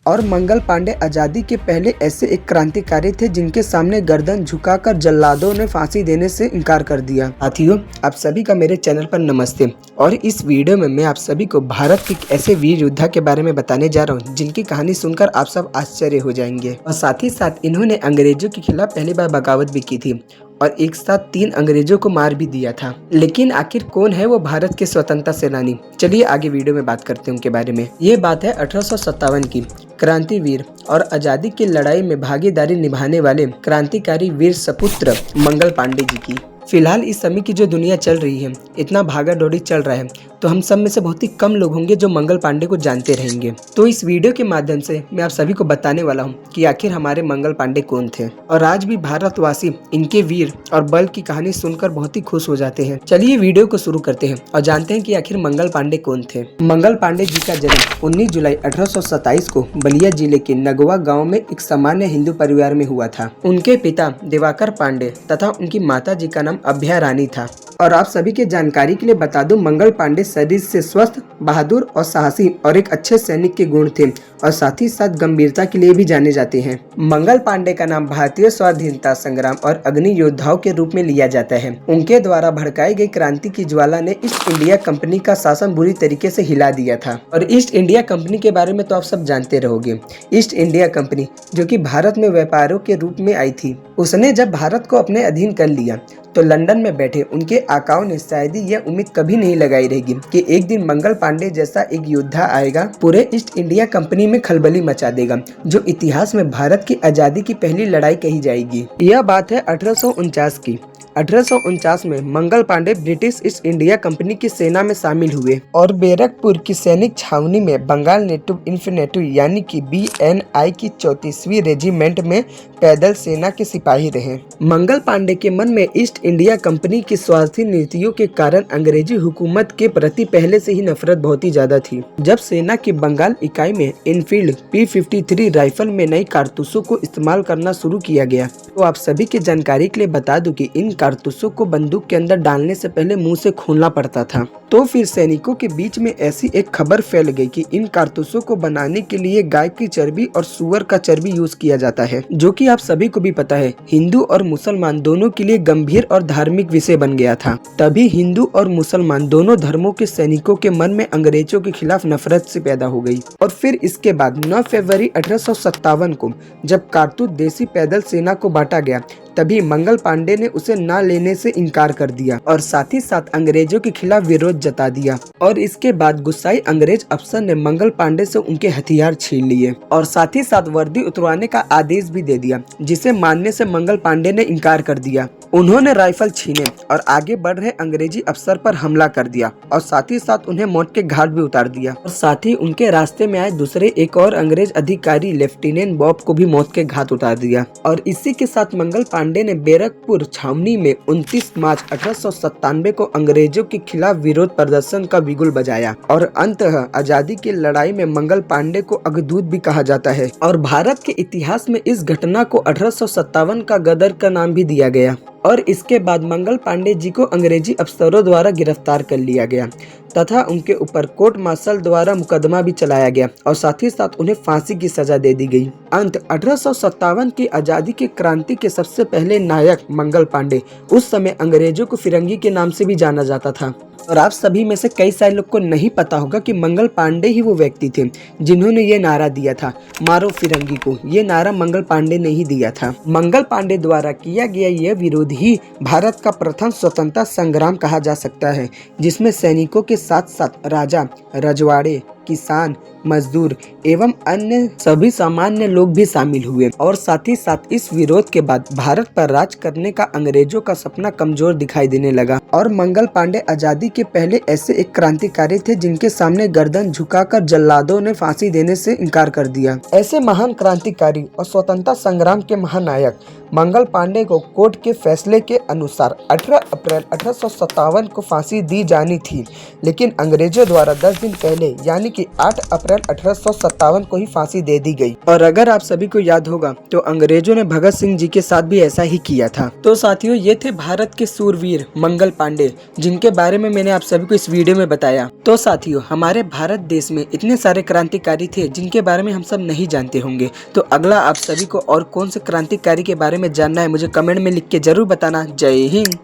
और मंगल पांडे आजादी के पहले ऐसे एक क्रांतिकारी थे जिनके सामने गर्दन झुकाकर जल्लादों ने फांसी देने से इनकार कर दिया। साथियों, आप सभी का मेरे चैनल पर नमस्ते। और इस वीडियो में मैं आप सभी को भारत के ऐसे वीर योद्धा के बारे में बताने जा रहा हूँ जिनकी कहानी सुनकर आप सब आश्चर्य हो जाएंगे। और साथ ही साथ इन्होंने अंग्रेजों के खिलाफ पहली बार बगावत भी की थी और एक साथ 3 अंग्रेजों को मार भी दिया था। लेकिन आखिर कौन है वो भारत के स्वतंत्रता सेनानी? चलिए आगे वीडियो में बात करते हैं उनके बारे में। ये बात है 1857 की। क्रांतिवीर और आजादी की लड़ाई में भागीदारी निभाने वाले क्रांतिकारी वीर सपुत्र मंगल पांडे जी की। फिलहाल इस समय की जो दुनिया चल रही है, इतना भागा दौड़ी चल रहा है, तो हम सब में से बहुत ही कम लोग होंगे जो मंगल पांडे को जानते रहेंगे। तो इस वीडियो के माध्यम से मैं आप सभी को बताने वाला हूँ कि आखिर हमारे मंगल पांडे कौन थे। और आज भी भारतवासी इनके वीर और बल की कहानी सुनकर बहुत ही खुश हो जाते हैं। चलिए वीडियो को शुरू करते हैं और जानते हैं कि आखिर मंगल पांडे कौन थे। मंगल पांडे जी का जन्म 19 जुलाई 1827 को बलिया जिले के नगवा गाँव में एक सामान्य हिंदू परिवार में हुआ था। उनके पिता दिवाकर पांडे तथा उनकी माता जी का नाम अभ्या रानी था। और आप सभी के जानकारी के लिए बता दूं, मंगल पांडे शरीर से स्वस्थ, बहादुर और साहसी और एक अच्छे सैनिक के गुण थे और साथ ही साथ गंभीरता के लिए भी जाने जाते हैं। मंगल पांडे का नाम भारतीय स्वाधीनता संग्राम और अग्नि योद्धाओं के रूप में लिया जाता है। उनके द्वारा भड़काई गई क्रांति की ज्वाला ने ईस्ट इंडिया कंपनी का शासन बुरी तरीके से हिला दिया था। और ईस्ट इंडिया कंपनी के बारे में तो आप सब जानते रहोगे। ईस्ट इंडिया कंपनी जो कि भारत में व्यापारियों के रूप में आई थी, उसने जब भारत को अपने अधीन कर लिया तो लंदन में बैठे उनके आकाओं ने शायद ही यह उम्मीद कभी नहीं लगाई रहेगी कि एक दिन मंगल पांडे जैसा एक योद्धा आएगा, पूरे ईस्ट इंडिया कंपनी में खलबली मचा देगा, जो इतिहास में भारत की आजादी की पहली लड़ाई कही जाएगी। यह बात है 1849 की। 1849 में Mangal Pandey British East India Company की सेना में शामिल हुए और बैरकपुर की सैनिक छावनी में बंगाल नेटिव इन्फेंट्री यानी कि BNI की 34वीं रेजिमेंट में पैदल सेना के सिपाही रहे। मंगल पांडे के मन में ईस्ट इंडिया कंपनी की स्वार्थी नीतियों के कारण अंग्रेजी हुकूमत के प्रति पहले से ही नफरत बहुत ही ज्यादा थी। जब सेना की बंगाल इकाई में इनफील्ड P53 राइफल में नई कारतूसों को इस्तेमाल करना शुरू किया गया, तो आप सभी की जानकारी के लिए बता दूं कि इन कारतूसों को बंदूक के अंदर डालने से पहले मुंह से खोलना पड़ता था। तो फिर सैनिकों के बीच में ऐसी एक खबर फैल गई कि इन कारतूसों को बनाने के लिए गाय की चर्बी और सुअर का चर्बी यूज किया जाता है, जो कि आप सभी को भी पता है हिंदू और मुसलमान दोनों के लिए गंभीर और धार्मिक विषय बन गया था। तभी हिंदू और मुसलमान दोनों धर्मों के सैनिकों के मन में अंग्रेजों के खिलाफ नफरत से पैदा हो गई। और फिर इसके बाद 9 फरवरी 1857 को जब कारतूस देसी पैदल सेना को बांटा गया, तभी मंगल पांडे ने उसे न लेने से इनकार कर दिया और साथ ही साथ अंग्रेजों के खिलाफ विरोध जता दिया। और इसके बाद गुस्साई अंग्रेज अफसर ने मंगल पांडे से उनके हथियार छीन लिए और साथ ही साथ वर्दी उतरवाने का आदेश भी दे दिया, जिसे मानने से मंगल पांडे ने इनकार कर दिया। उन्होंने राइफल छीने और आगे बढ़ रहे अंग्रेजी अफसर पर हमला कर दिया और साथ ही साथ उन्हें मौत के घाट भी उतार दिया। और साथ ही उनके रास्ते में आए दूसरे एक और अंग्रेज अधिकारी लेफ्टिनेंट बॉब को भी मौत के घाट उतार दिया। और इसी के साथ मंगल पांडे ने बैरकपुर छावनी में 29 मार्च 1897 को अंग्रेजों के खिलाफ विरोध प्रदर्शन का बिगुल बजाया और अंततः आजादी की लड़ाई में मंगल पांडे को अग्रदूत भी कहा जाता है। और भारत के इतिहास में इस घटना को 1857 का गदर का नाम भी दिया गया। और इसके बाद मंगल पांडे जी को अंग्रेजी अफसरों द्वारा गिरफ्तार कर लिया गया तथा उनके ऊपर कोर्ट मार्शल द्वारा मुकदमा भी चलाया गया और साथ ही साथ उन्हें फांसी की सजा दे दी गई। अंत 1857 की आजादी की क्रांति के सबसे पहले नायक मंगल पांडे, उस समय अंग्रेजों को फिरंगी के नाम से भी जाना जाता था। और आप सभी में से कई सारे लोग को नहीं पता होगा कि मंगल पांडे ही वो व्यक्ति थे जिन्होंने ये नारा दिया था, मारो फिरंगी को। ये नारा मंगल पांडे ने ही दिया था। मंगल पांडे द्वारा किया गया यह विरोध ही भारत का प्रथम स्वतंत्रता संग्राम कहा जा सकता है, जिसमें सैनिकों के साथ साथ राजा, रजवाड़े, किसान, मजदूर एवं अन्य सभी सामान्य लोग भी शामिल हुए। और साथ ही साथ इस विरोध के बाद भारत पर राज करने का अंग्रेजों का सपना कमजोर दिखाई देने लगा। और मंगल पांडे आजादी के पहले ऐसे एक क्रांतिकारी थे जिनके सामने गर्दन झुकाकर जल्लादों ने फांसी देने से इनकार कर दिया। ऐसे महान क्रांतिकारी और स्वतंत्रता संग्राम के महानायक मंगल पांडे को कोर्ट के फैसले के अनुसार 18 अप्रैल 1857 को फांसी दी जानी थी, लेकिन अंग्रेजों द्वारा 10 दिन पहले यानी कि 8 अप्रैल 1857 को ही फांसी दे दी गई। और अगर आप सभी को याद होगा तो अंग्रेजों ने भगत सिंह जी के साथ भी ऐसा ही किया था। तो साथियों, ये थे भारत के सूरवीर मंगल पांडे, जिनके बारे में मैंने आप सभी को इस वीडियो में बताया। तो साथियों, हमारे भारत देश में इतने सारे क्रांतिकारी थे जिनके बारे में हम सब नहीं जानते होंगे। तो अगला आप सभी को और कौन से क्रांतिकारी के बारे में जानना है, मुझे कमेंट में लिख के जरूर बताना। जय हिंद।